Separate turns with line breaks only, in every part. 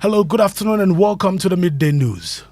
Hello, good afternoon, and welcome to the Midday News.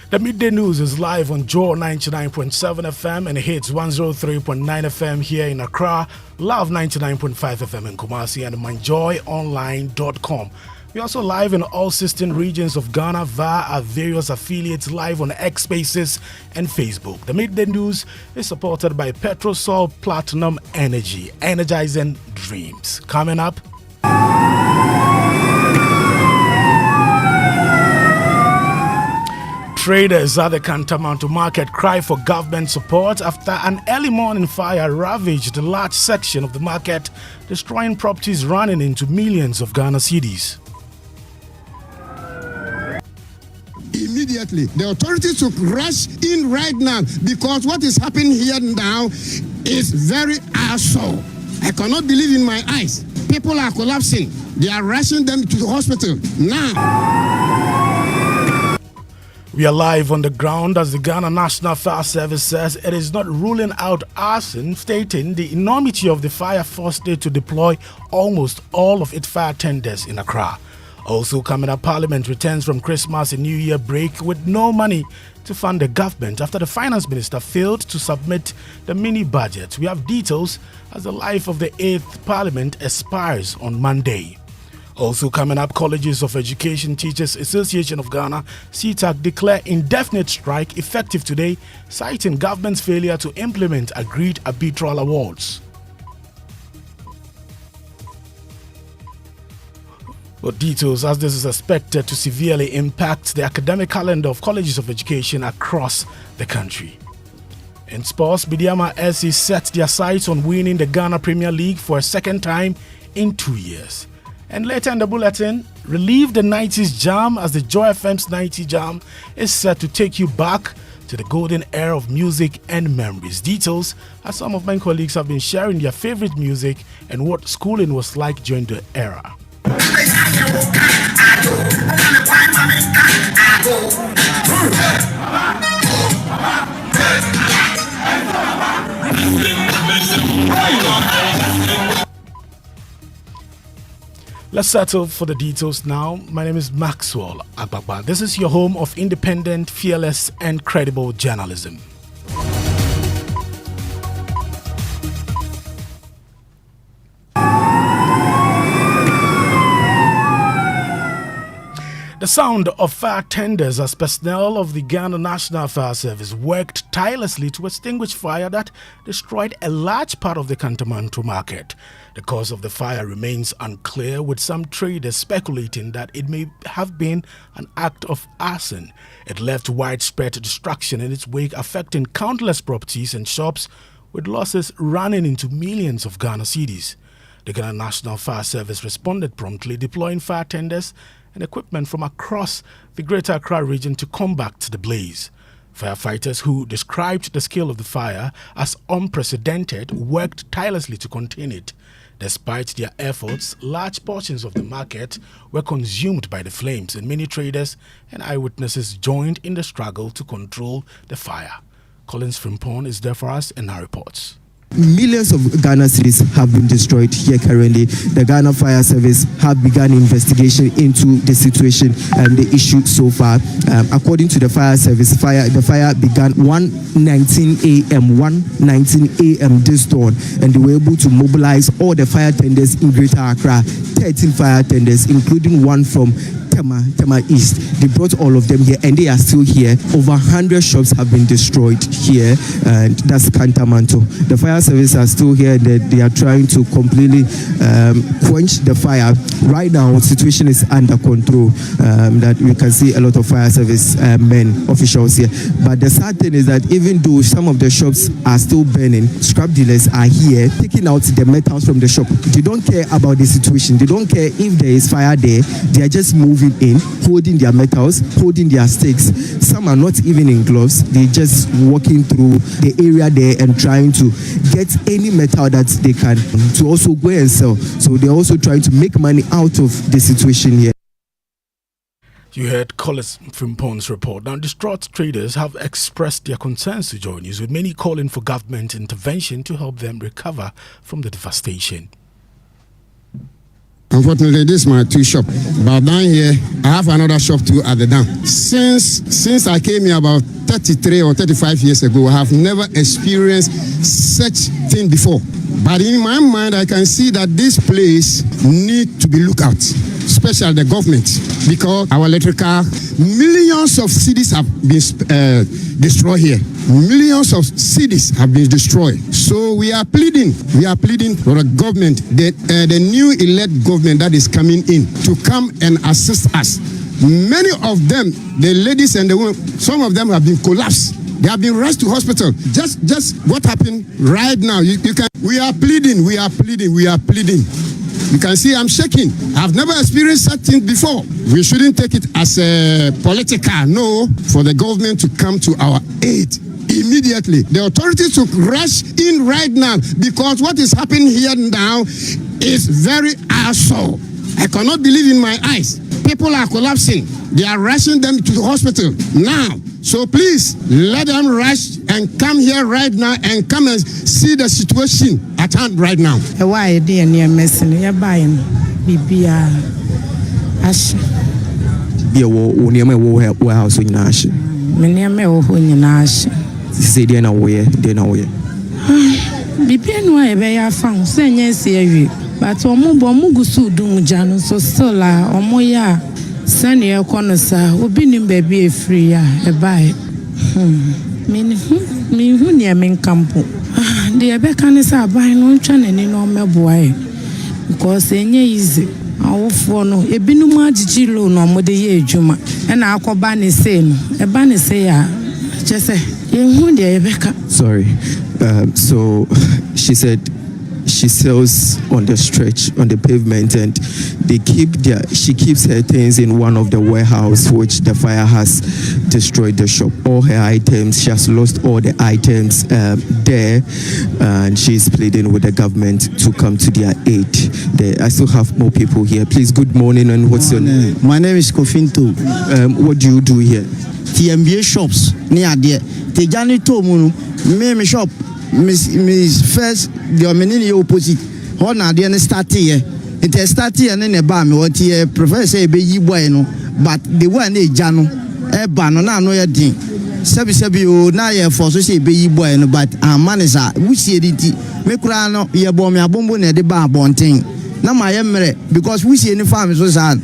The Midday News is live on Joe 99.7 FM and hits 103.9 FM here in Accra, Love 99.5 FM in Kumasi, and MyJoyOnline.com. We're also live in all 16 regions of Ghana via our various affiliates, live on X Spaces and Facebook. The Midday News is supported by Petrosol Platinum Energy, energizing dreams. Coming up, traders at the Canto market cry for government support after an early morning fire ravaged a large section of the market, destroying properties running into millions of Ghana cedis.
Immediately, the authorities should rush in right now, because what is happening here now is very asshole. I cannot believe in my eyes. People are collapsing. They are rushing them to the hospital now.
We are live on the ground as the Ghana National Fire Service says it is not ruling out arson, stating the enormity of the fire forced it to deploy almost all of its fire tenders in Accra. Also coming up, Parliament returns from Christmas and New Year break with no money to fund the government after the Finance Minister failed to submit the mini budget. We have details as the life of the 8th Parliament expires on Monday. Also coming up, Colleges of Education Teachers Association of Ghana, CTAC, declare indefinite strike effective today, citing government's failure to implement agreed arbitral awards. But details as this is expected to severely impact the academic calendar of colleges of education across the country. In sports, Bidiama SC set their sights on winning the Ghana Premier League for a second time in 2 years. And later in the bulletin, relive the 90s jam as the Joy FM's 90 Jam is set to take you back to the golden era of music and memories. Details as some of my colleagues have been sharing their favorite music and what schooling was like during the era. Let's settle for the details now. My name is Maxwell Agbagba. This is your home of independent, fearless, and credible journalism. The sound of fire tenders as personnel of the Ghana National Fire Service worked tirelessly to extinguish fire that destroyed a large part of the Canto market. The cause of the fire remains unclear, with some traders speculating that it may have been an act of arson. It left widespread destruction in its wake, affecting countless properties and shops, with losses running into millions of Ghana cedis. The Ghana National Fire Service responded promptly, deploying fire tenders and equipment from across the Greater Accra region to combat the blaze. Firefighters, who described the scale of the fire as unprecedented, worked tirelessly to contain it. Despite their efforts, large portions of the market were consumed by the flames, and many traders and eyewitnesses joined in the struggle to control the fire. Collins Frimpong is there for us and our reports.
Millions of Ghana cedis have been destroyed here currently. The Ghana Fire Service have begun investigation into the situation and the issue so far. According to the Fire Service, the fire began 1:19 a.m. this dawn, and they were able to mobilize all the fire tenders in Greater Accra, 13 fire tenders, including one from Tema East. They brought all of them here, and they are still here. Over 100 shops have been destroyed here, and that's Canto. The fire service are still here. They are trying to completely quench the fire. Right now, the situation is under control. That we can see a lot of fire service men, officials here. But the sad thing is that even though some of the shops are still burning, scrap dealers are here taking out the metals from the shop. They don't care about the situation. They don't care if there is fire there. They are just moving in, holding their metals, holding their sticks. Some are not even in gloves. They're just walking through the area there and trying to get any metal that they can to also go and sell. So they're also trying to make money out of the situation here.
You heard Collis Frimpon's report. Now, distraught traders have expressed their concerns to Joy News, with many calling for government intervention to help them recover from the devastation.
Unfortunately, this is my two shop. But down here, I have another shop too at the dam. Since I came here about 33 or 35 years ago, I have never experienced such thing before. But in my mind, I can see that this place needs to be looked at, especially the government, because our electrical, millions of cities have been destroyed here. Millions of cities have been destroyed. So we are pleading for the government, the new elect government that is coming in, to come and assist us. Many of them, the ladies and the women, some of them have been collapsed. They have been rushed to hospital. Just what happened right now. We are pleading. You can see I'm shaking. I've never experienced such thing before. We shouldn't take it as a political. No, for the government to come to our aid immediately. The authorities should rush in right now, because what is happening here now is very awful. I cannot believe in my eyes. People are collapsing. They are rushing them to the hospital now. So please, let them rush and come here right now and come and see the situation at hand right now.
Why they near messing? You're buying Bibia Ash.
Yeah, warehouse in Ash.
Many in Ash.
Say they're not aware.
Bibia no I found saying yes, but Omugusu Dumujano so sola or moya. Send your corners, will be in baby free, a buy. Me who near men campo. The Abecanis are buying no channel in no me boy. Because they easy. Our phone, a binuma gilo no more the year Juma, and our cobani saying, a banny say, just say, you dear Rebecca.
Sorry. So she said, she sells on the stretch, on the pavement, and she keeps her things in one of the warehouse which the fire has destroyed the shop. All her items, she has lost all the items there, and she's pleading with the government to come to their aid. I still have more people here. Please, good morning, and what's your name?
My name is Kofinto.
What do you do here?
TMBA shops near there. Tejani Tomunu, me shop. Miss first the menini opposite hona de start here it start here na ba me what here professor be yi boy no but the one e ja no e ba no na no ye din sebi o na ye for so say be yi boy no but amanisa wusie diti me kura no ye bo me abombo na de ba bonten na ma ye mere because wusie ni farm so san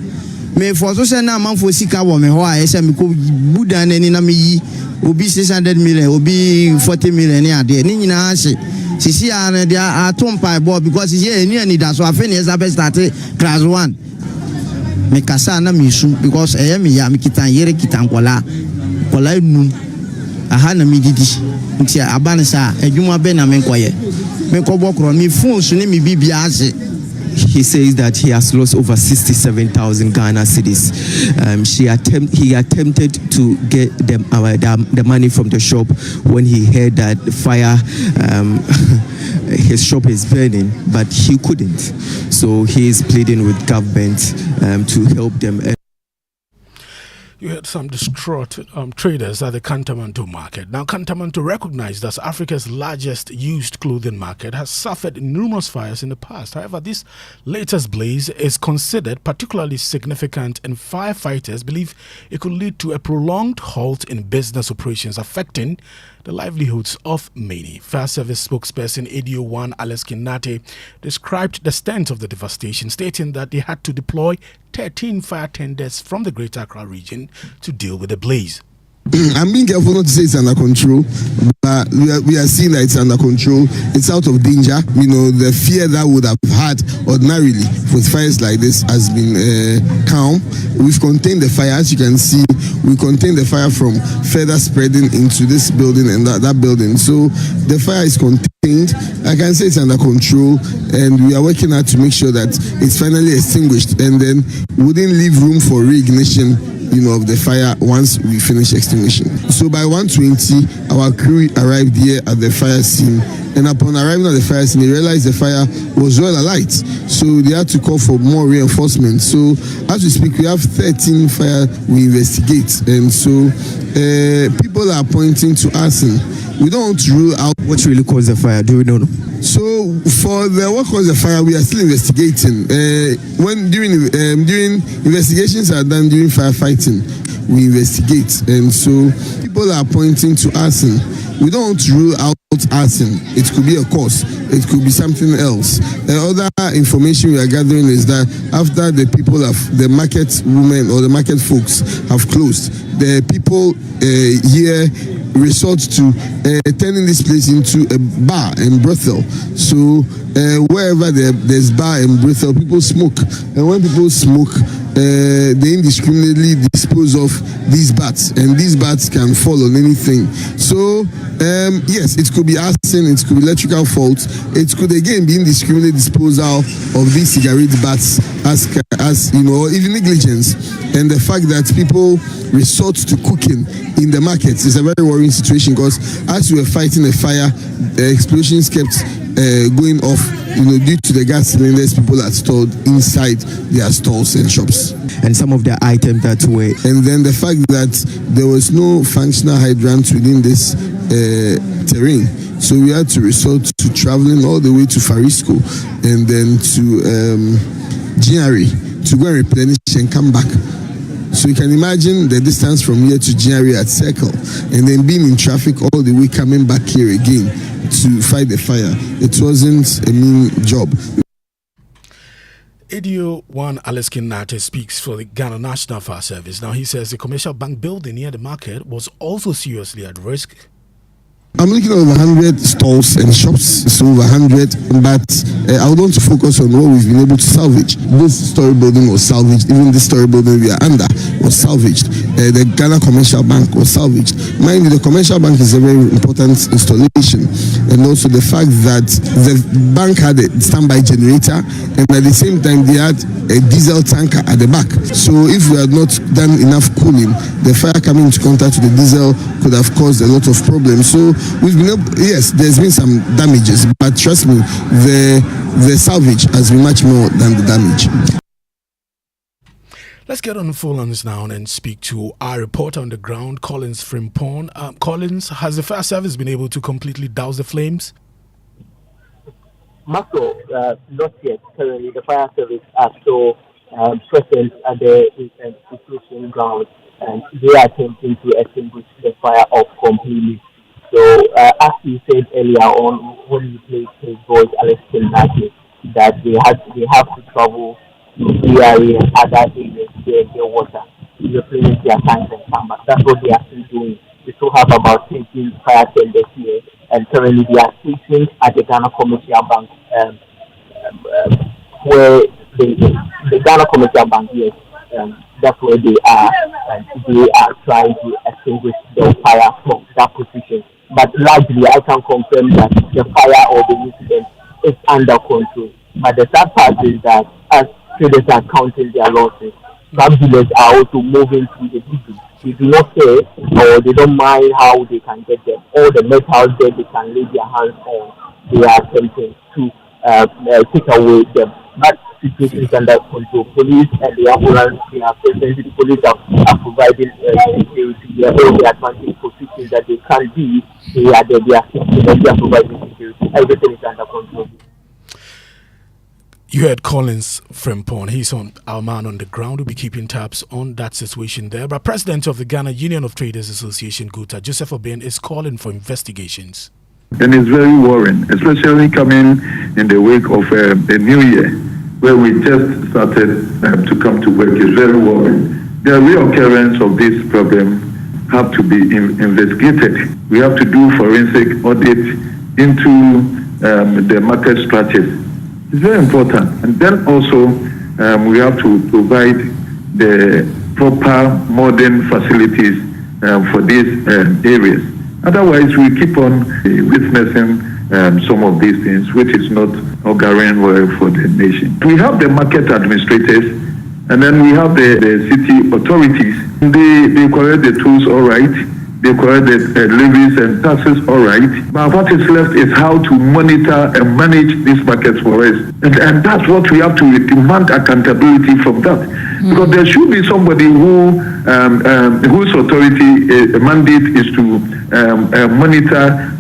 me for so say na man for sika wo me ho a ye say me ko budan ani na me yi obi 600 million obi 40 million ni ade ni nyina ase sisi ane dia atom pai boy because here ni da so afi ni esa be start class 1 me kasa na mi su because me ya me kitan yere kitan kola nu aha na mi didi nti abane sa adwuma be na me nkoye me ko bokro mi phone su ni mi bibia ase.
He says that he has lost over 67,000 Ghana cedis. He attempted to get the money from the shop when he heard that fire, his shop is burning, but he couldn't. So he is pleading with government to help them.
You had some distraught traders at the Canto market. Now, Canto, recognized as Africa's largest used clothing market, has suffered numerous fires in the past. However, this latest blaze is considered particularly significant, and firefighters believe it could lead to a prolonged halt in business operations, affecting the livelihoods of many. Fire Service spokesperson ADO1 Alex Kinate described the extent of the devastation, stating that they had to deploy 13 fire tenders from the Greater Accra region to deal with the blaze.
I'm being careful not to say it's under control, but we are seeing that it's under control. It's out of danger. You know, the fear that would have had ordinarily with fires like this has been calm. We've contained the fire. As you can see, we contained the fire from further spreading into this building and that building. So the fire is contained. I can say it's under control, and we are working hard to make sure that it's finally extinguished and then wouldn't leave room for reignition of the fire once we finish extinguishing. So by 1:20, our crew arrived here at the fire scene, and upon arriving at the fire scene, they realized the fire was well alight. So they had to call for more reinforcement. So as we speak, we have 13 fire we investigate, and so people are pointing to arson. We don't want to rule out
what really caused the fire. Do we know?
So for the what caused the fire, we are still investigating. When during investigations are done during firefighting, we investigate, and so people are pointing to arson. We don't want to rule out arson. It could be a cause. It could be something else. The other information we are gathering is that after the people the market women or the market folks have closed, the people here resort to turning this place into a bar and brothel. So wherever there's bar and brothel, people smoke, and when people smoke, they indiscriminately dispose of these bats, and these bats can fall on anything. So yes, it could be arson, it could be electrical fault, it could again be indiscriminate disposal of these cigarette bats as or even negligence. And the fact that people resort to cooking in the markets is a very worrying situation, because as we were fighting a fire, the explosions kept going off, due to the gas cylinders people had stored inside their stores and shops.
And some of the items that were...
And then the fact that there was no functional hydrant within this terrain. So we had to resort to traveling all the way to Farisco and then to GRE to go and replenish and come back. So you can imagine the distance from here to GRE at Circle, and then being in traffic all the way coming back here again to fight the fire. It wasn't a mean job.
ADO 1 Aleskin Nate speaks for the Ghana National Fire Service. Now he says the commercial bank building near the market was also seriously at risk.
I'm looking at over 100 stalls and shops, so over 100, but I would want to focus on what we've been able to salvage. This story building was salvaged, even this story building we are under was salvaged. The Ghana Commercial Bank was salvaged. Mind you, the Commercial Bank is a very important installation, and also the fact that the bank had a standby generator, and at the same time they had a diesel tanker at the back. So if we had not done enough cooling, the fire coming into contact with the diesel could have caused a lot of problems. So we've been yes, there's been some damages, but trust me, the salvage has been much more than the damage.
Let's get on the phone lines now and speak to our reporter on the ground, Collins Frimpong. Collins, has the fire service been able to completely douse the flames?
Maxwell, not yet. Currently, the fire service are still present at the institution ground, and they are attempting to extinguish the fire off completely. So, as you said earlier on, when you played his voice, Alex Nate, that they have to travel to the area and other areas to get water to replenish their tanks and summer. That's what they are still doing. We still have about 13 fire tenders here, and currently they are stationed at the Ghana Commercial Bank, where the Ghana Commercial Bank, yes, that's where they are, and they are trying to extinguish the fire from that position. But largely, I can confirm that the fire or the incident is under control. But the sad part is that as traders are counting their losses, some dealers are also moving to the digits. They do not care, or they don't mind how they can get them. All the metals that they can lay their hands on, they are attempting to take away them. But situation is under control. Police and the ambulance, they are present. The police are providing security. They are all the advantage positions that they can be. They are there. They are providing security. Everything is under control.
You heard Collins Frimpong. He's our man on the ground. We'll be keeping tabs on that situation there. But President of the Ghana Union of Traders Association, GUTA, Joseph Obeng, is calling for investigations.
And it's very worrying, especially coming in the wake of the new year, where we just started to come to work. It's very worrying. The reoccurrence of this problem have to be investigated. We have to do forensic audit into the market structures. It's very important. And then also we have to provide the proper modern facilities for these areas. Otherwise, we keep on witnessing some of these things, which is not auguring well for the nation. We have the market administrators, and then we have the city authorities They collect the tools all right. They collect the levies and taxes all right. But what is left is how to monitor and manage these markets for us. And that's what we have to demand accountability from that. Because there should be somebody whose authority mandate is to monitor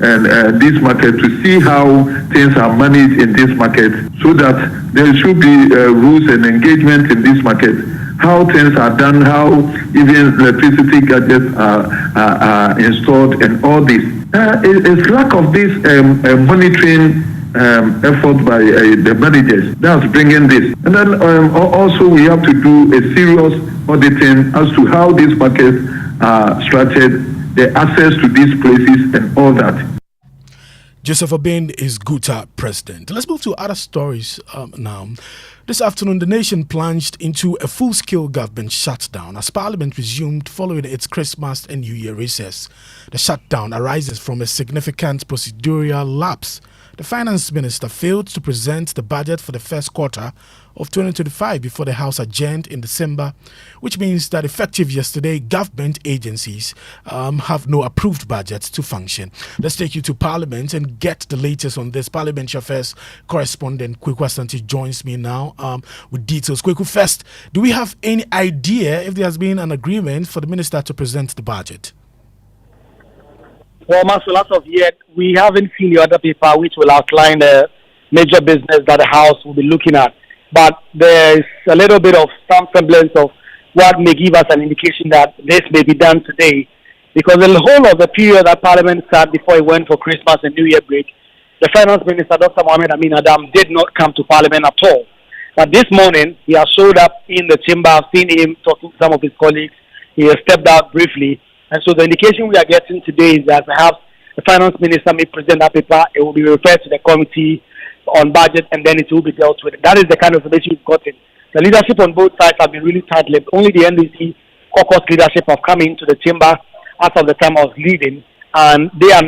this market, to see how things are managed in this market, so that there should be rules and engagement in this market, how things are done, how even electricity gadgets are installed, and all this. It's lack of this monitoring effort by the managers that's bringing this. And then also we have to do a serious auditing as to how these markets are structured, the access to these places and all that.
Joseph Obeng is Guta president. Let's move to other stories now. This afternoon, the nation plunged into a full-scale government shutdown as Parliament resumed following its Christmas and New Year recess. The shutdown arises from a significant procedural lapse. The finance minister failed to present the budget for the first quarter of 2025 before the House adjourned in December, which means that effective yesterday, government agencies have no approved budgets to function. Let's take you to Parliament and get the latest on this. Parliamentary Affairs correspondent Kweku Asante joins me now with details. Kweku, first, do we have any idea if there has been an agreement for the minister to present the budget?
Well, Maxwell, as of yet, we haven't seen the other paper which will outline the major business that the House will be looking at. But there's a little bit of some semblance of what may give us an indication that this may be done today. Because the whole of the period that Parliament sat before it went for Christmas and New Year break, the Finance Minister, Dr. Mohamed Amin Adam, did not come to Parliament at all. But this morning, he has showed up in the chamber. I've seen him talking to some of his colleagues. He has stepped out briefly. And so the indication we are getting today is that perhaps the Finance Minister may present that paper. It will be referred to the committee on budget, and then it will be dealt with. That is the kind of information we've gotten. The leadership on both sides have been really tight-lipped. Only the NDC caucus leadership have come into the chamber as of the time I was leading, and they are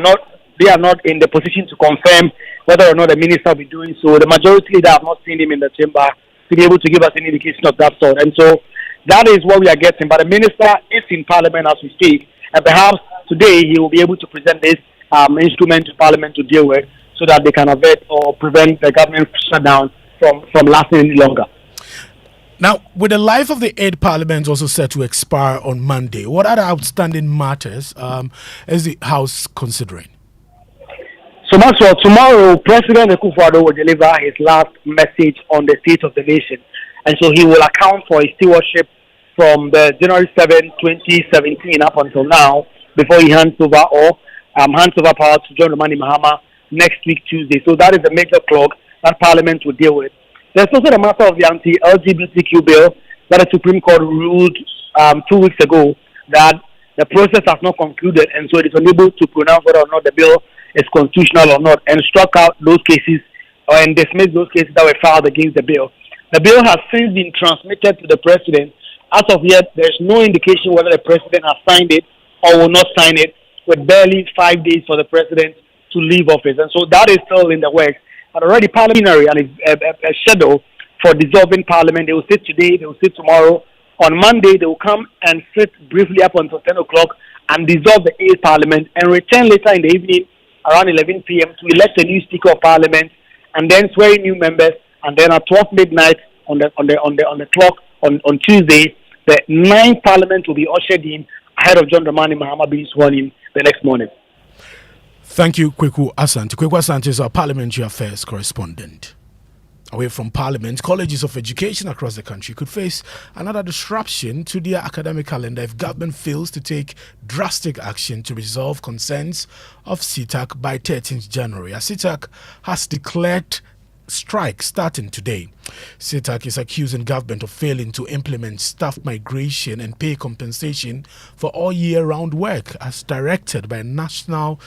not in the position to confirm whether or not the minister will be doing so. The majority leader have not seen him in the chamber to be able to give us any indication of that sort. And so that is what we are getting. But the minister is in Parliament as we speak, and perhaps today he will be able to present this instrument to Parliament to deal with, so that they can avert or prevent the government shutdown from lasting any longer.
Now, with the life of the 8th Parliament also set to expire on Monday, what other outstanding matters is the House considering?
So, Maxwell, tomorrow, President Akufo-Addo will deliver his last message on the state of the nation. And so he will account for his stewardship from the January 7, 2017 up until now, before he hands over power to John Dramani Mahama next week, Tuesday. So that is the major clog that Parliament will deal with. There's also the matter of the anti-LGBTQ bill that the Supreme Court ruled 2 weeks ago that the process has not concluded, and so it is unable to pronounce whether or not the bill is constitutional or not, and struck out those cases and dismissed those cases that were filed against the bill. The bill has since been transmitted to the President. As of yet, there's no indication whether the President has signed it or will not sign it, with barely 5 days for the President to leave office. And so that is still in the works. But already Parliamentary and a schedule for dissolving Parliament. They will sit today, they will sit tomorrow. On Monday, they will come and sit briefly up until 10 o'clock and dissolve the 8th Parliament and return later in the evening around 11 p.m. to elect a new Speaker of Parliament and then swear in new members. And then at 12 midnight on the clock on Tuesday, the 9th Parliament will be ushered in ahead of John Dramani Mahama being sworn in the next morning.
Thank you, Kweku Asante. Kweku Asante is our Parliamentary Affairs correspondent. Away from Parliament, colleges of education across the country could face another disruption to their academic calendar if government fails to take drastic action to resolve concerns of CTAC by 13th January. As CTAC has declared strike starting today. CTAC is accusing government of failing to implement staff migration and pay compensation for all year-round work as directed by National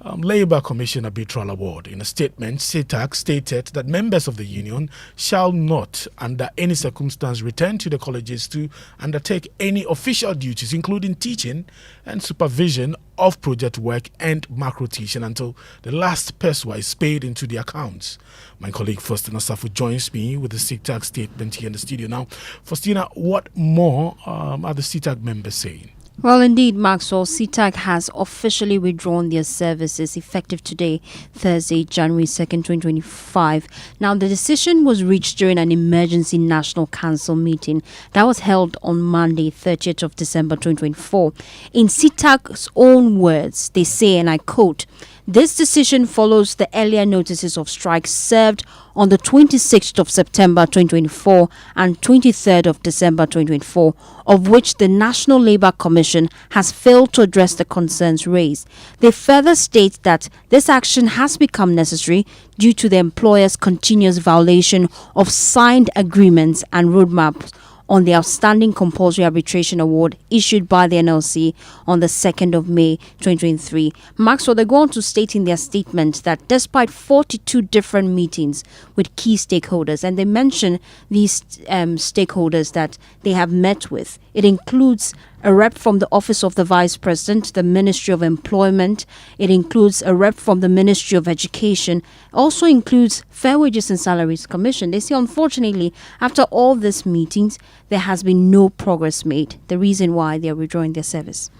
Labour Commission Arbitral Award. In a statement, CITAC stated that members of the union shall not, under any circumstance, return to the colleges to undertake any official duties, including teaching and supervision of project work and macro teaching, until the last PESWA is paid into the accounts. My colleague Faustina Safu joins me with the CITAC statement here in the studio now. Faustina, what more are the CITAC members saying?
Well, indeed, Maxwell, CITAC has officially withdrawn their services effective today, Thursday, January 2nd, 2025. Now, the decision was reached during an emergency National Council meeting that was held on Monday, 30th of December, 2024. In CITAC's own words, they say, and I quote, "This decision follows the earlier notices of strike served on the 26th of September 2024 and 23rd of December 2024, of which the National Labour Commission has failed to address the concerns raised." They further state that this action has become necessary due to the employer's continuous violation of signed agreements and roadmaps on the outstanding compulsory arbitration award issued by the NLC on the 2nd of May 2023. Maxwell, they go on to state in their statement that despite 42 different meetings with key stakeholders, and they mention these stakeholders that they have met with, it includes a rep from the Office of the Vice President, the Ministry of Employment. It includes a rep from the Ministry of Education. Also includes Fair Wages and Salaries Commission. They say, unfortunately, after all these meetings, there has been no progress made. The reason why they are withdrawing their service.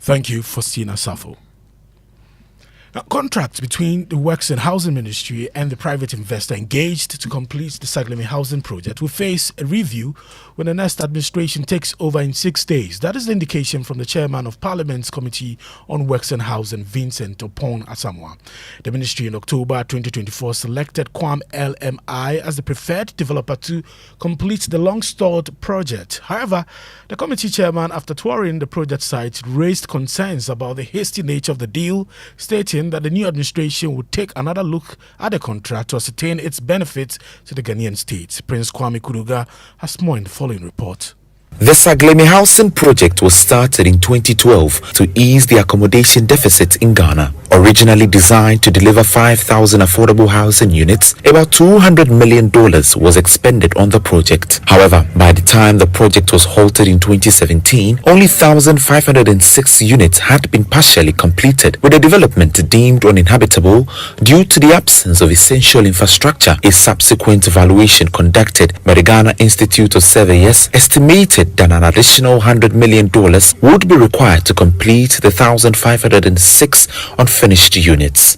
Thank you, Faustina Safo. Now, contracts between the Works and Housing Ministry and the private investor engaged to complete the Saglemi housing project will face a review when the next administration takes over in 6 days. That is the indication from the chairman of Parliament's Committee on Works and Housing, Vincent Opon Asamoah. The ministry in October 2024 selected Quam LMI as the preferred developer to complete the long-stalled project. However, the committee chairman, after touring the project site, raised concerns about the hasty nature of the deal, stating that the new administration would take another look at the contract to ascertain its benefits to the Ghanaian state. Prince Kwame Kuruga has more in the following report.
The Saglemi housing project was started in 2012 to ease the accommodation deficit in Ghana. Originally designed to deliver 5,000 affordable housing units, about $200 million was expended on the project. However, by the time the project was halted in 2017, only 1,506 units had been partially completed, with the development deemed uninhabitable due to the absence of essential infrastructure. A subsequent evaluation conducted by the Ghana Institute of Surveyors estimated that an additional $100 million would be required to complete the 1,506 unfinished units.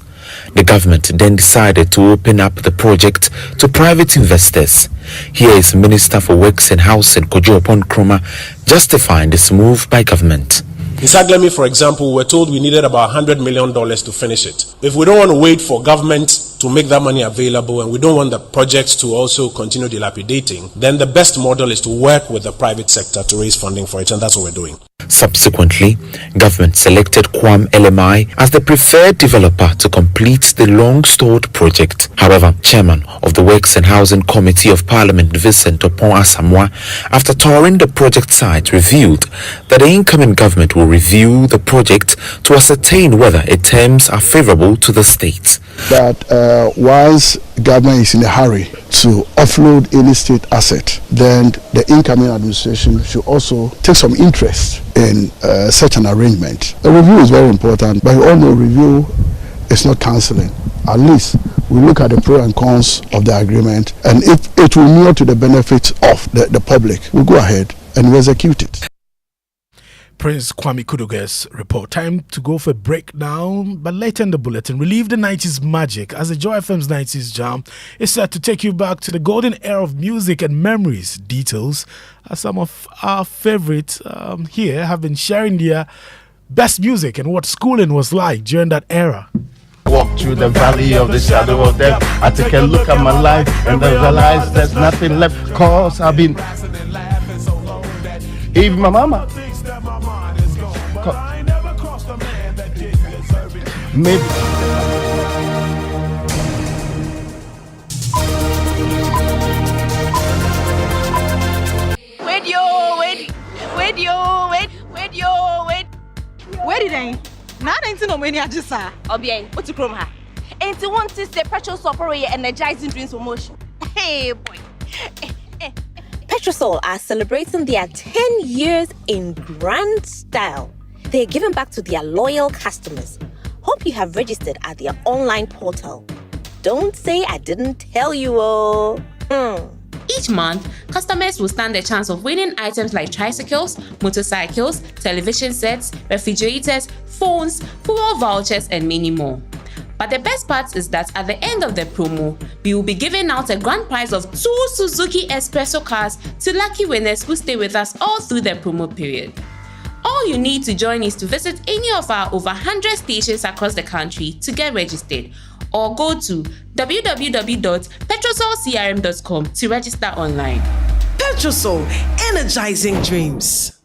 The government then decided to open up the project to private investors. Here is Minister for Works and Housing, Kojo Opon-Krumah, justifying this move by government.
In Saglemi, for example, we were told we needed about $100 million to finish it. If we don't want to wait for government to make that money available, and we don't want the projects to also continue dilapidating, then the best model is to work with the private sector to raise funding for it, and that's what we're doing.
Subsequently, government selected Quam LMI as the preferred developer to complete the long-stalled project. However, chairman of the Works and Housing Committee of Parliament, Vincent Opon Asamoah, after touring the project site, revealed that the incoming government will review the project to ascertain whether its terms are favorable to the state.
That once government is in a hurry to offload any state asset, then the incoming administration should also take some interest in such an arrangement. The review is very important, but you all know review is not counseling. At least we look at the pros and cons of the agreement, and if it will near to the benefits of the public, we'll go ahead and we execute it.
Prince Kwame Kuruga's report. Time to go for a break now, but later in the bulletin, relive the 90s magic as the Joy FM's 90s Jam is set to take you back to the golden era of music and memories. Details as some of our favorites here have been sharing their best music and what schooling was like during that era.
Walk through the valley of the shadow of death. I take a look at my life and I realize there's nothing left, cause I've been even my mama. Maybe.
Where did I? Na ain't no many ajisa.
Obian, what you chrome her? Ain't you want to say Petrosol for your energizing drinks promotion? Hey boy. Petrosol are celebrating their 10 years in grand style. They're giving back to their loyal customers. Hope you have registered at their online portal. Don't say I didn't tell you, oh.
Each month, customers will stand a chance of winning items like tricycles, motorcycles, television sets, refrigerators, phones, fuel vouchers, and many more. But the best part is that at the end of the promo, we will be giving out a grand prize of 2 Suzuki Espresso cars to lucky winners who stay with us all through the promo period. All you need to join is to visit any of our over 100 stations across the country to get registered, or go to www.petrosolcrm.com to register online.
Petrosol, energizing dreams.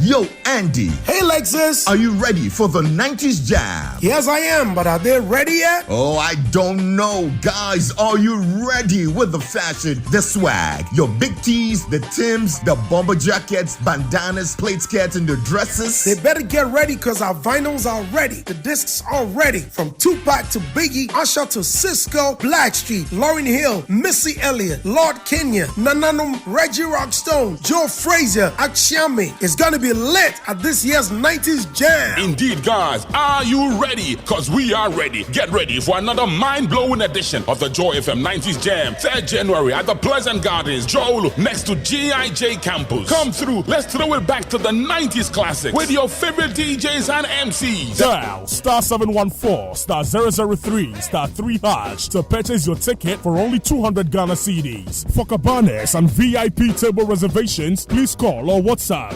Yo, Andy.
Hey, Lexus.
Are you ready for the 90s Jam?
Yes, I am, but are they ready yet?
Oh, I don't know. Guys, are you ready with the fashion, the swag, your big tees, the Tims, the bomber jackets, bandanas, plate skirts, and the dresses?
They better get ready because our vinyls are ready. The discs are ready. From Tupac to Biggie, Usher to Cisco, Blackstreet, Lauryn Hill, Missy Elliott, Lord Kenya, Nananum, Reggie Rockstone, Joe Frazier, Akshiami. It's gonna be lit at this year's 90s Jam.
Indeed, guys, are you ready? Because we are ready. Get ready for another mind-blowing edition of the Joy FM 90s Jam, 3rd January at the Pleasant Gardens, Jolu, next to GIJ Campus. Come through, let's throw it back to the 90s classics with your favorite DJs and MCs.
Dial star 714 star 003 star 3 hash to purchase your ticket for only 200 Ghana cedis. For cabanas and VIP table reservations, please call or WhatsApp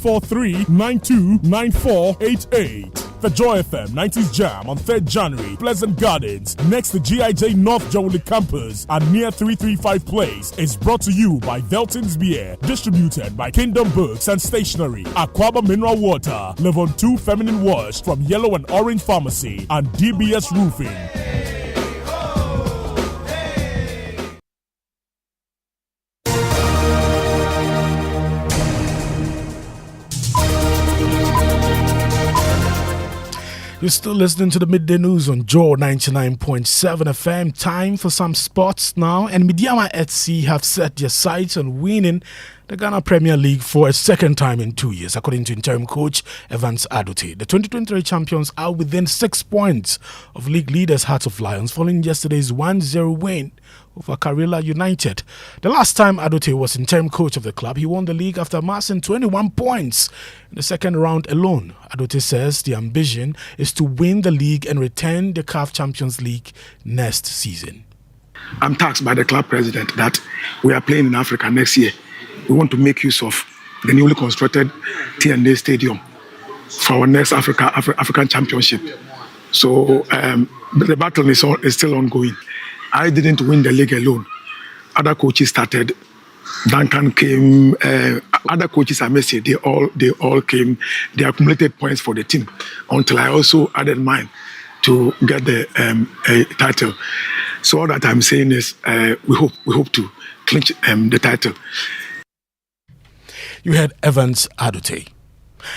0543-929488. The Joy FM 90s Jam on 3rd January, Pleasant Gardens, next to GIJ North Jowli Campus and near 335 Place, is brought to you by Velton's Beer, distributed by Kingdom Books and Stationery, Aquaba Mineral Water, Level 2 Feminine Wash from Yellow and Orange Pharmacy, and DBS Roofing.
You're still listening to the Midday News on Joe 99.7 FM. Time for some sports now. And Midiama FC have set their sights on winning the Ghana Premier League for a second time in 2 years, according to interim coach Evans Adote. The 2023 champions are within 6 points of league leaders Hearts of Lions, following yesterday's 1-0 win over Karela United. The last time Adote was interim coach of the club, he won the league after amassing 21 points in the second round alone. Adote says the ambition is to win the league and return the CAF Champions League next season.
I'm tasked by the club president that we are playing in Africa next year. We want to make use of the newly constructed TNA Stadium for our next African Championship. So the battle is still ongoing. I didn't win the league alone. Other coaches started. Duncan came. Other coaches, I must say, they all came. They accumulated points for the team until I also added mine to get the title. So all that I'm saying is we hope to clinch the title.
You had Evans Adote.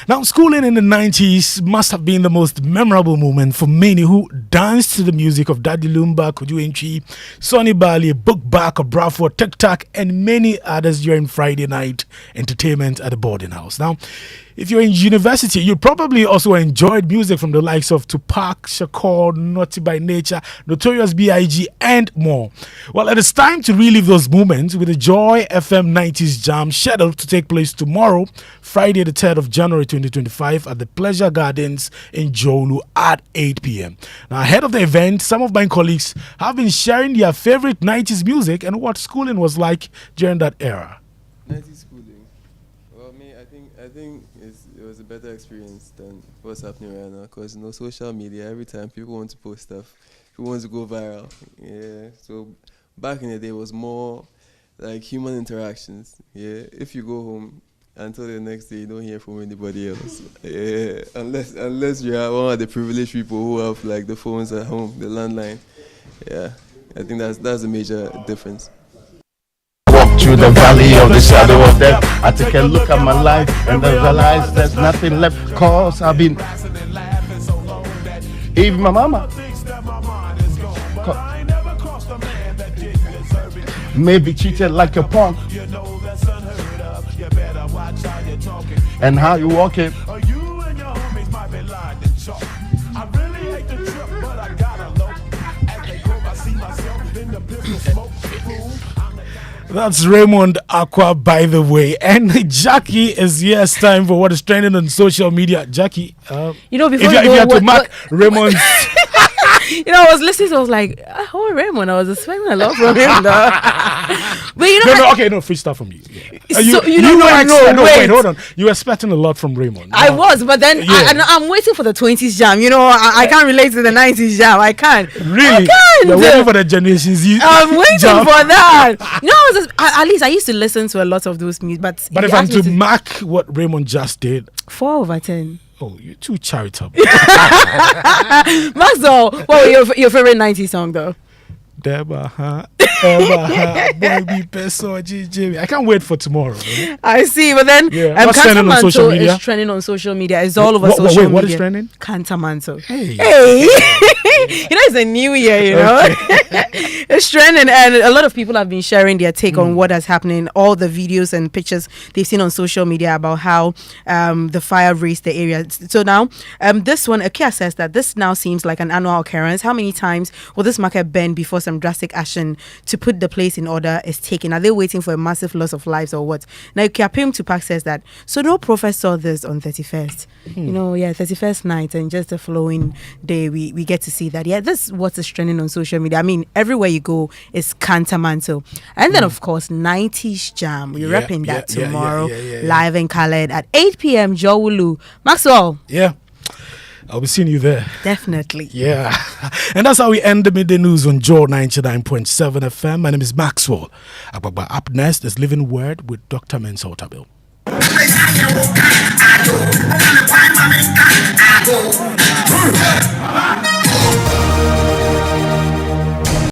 Now, schooling in the 90s must have been the most memorable moment for many who danced to the music of Daddy Lumba, Kudu Enchi, Sonny Bali, Book Back, Bravo, Tic Tac, and many others during Friday night entertainment at the boarding house. Now, if you're in university, you probably also enjoyed music from the likes of Tupac, Shakur, Naughty by Nature, Notorious B.I.G., and more. Well, it is time to relive those moments with the Joy FM 90s Jam scheduled to take place tomorrow, Friday the 3rd of January 2025 at the Pleasure Gardens in Jolu at 8 p.m. Now, ahead of the event, some of my colleagues have been sharing their favorite 90s music and what schooling was like during that era.
90s schooling? Well, I think it was a better experience than what's happening right now, because social media, every time people want to post stuff, people want to go viral. Yeah, so back in the day it was more like human interactions. Yeah, if you go home until the next day you don't hear from anybody else. Yeah, unless you are one of the privileged people who have like the phones at home, the landline. Yeah, I think that's a major difference.
in the valley of the shadow of death. I take a look at my life and I realize there's nothing left. Cause I've been even my mama maybe treated like a punk. And how you walk it.
That's Raymond Aqua, by the way. And Jackie is here. It's time for what is trending on social media. Jackie,
before
if you had to mark Raymond's...
I was listening, so I was like, oh, Raymond, I was expecting a lot from him, though. But
freestyle from you. Yeah. Wait, hold on. You were expecting a lot from Raymond.
I was, but then I'm waiting for the 20s jam. I can't relate to the 90s jam. I can't.
Really?
I can't.
You're waiting for the Generations Z.
I'm waiting for that. At least I used to listen to a lot of those music. But
if I'm to mark what Raymond just did,
4 over 10.
Oh, you're too charitable.
Maxwell, what was your favorite 90s song, though?
I can't wait for tomorrow. Man.
I see, but then
what's trending on social media?
Is trending on social media. It's all over social media.
What is trending?
Cantamanto.
Hey.
It's a new year, It's trending, and a lot of people have been sharing their take on what is happening, all the videos and pictures they've seen on social media about how the fire raised the area. So now, this one, Akia says that this now seems like an annual occurrence. How many times will this market bend before some drastic action to put the place in order is taken? Are they waiting for a massive loss of lives or what? Now, Kiapim Tupac says that, so no prophet saw this on 31st. 31st night, and just the following day, we get to see that. Yeah, this is what is trending on social media. I mean, everywhere you go is Cantamanto. And then, of course, 90s Jam. We're repping that tomorrow, live in Khaled at 8 p.m. Jowulu. Maxwell.
Yeah. I'll be seeing you there.
Definitely.
Yeah. And that's how we end the midday news on Joe 99.7 FM. My name is Maxwell Agbagba. Up next is Living Word with Dr. Mensah Otabil.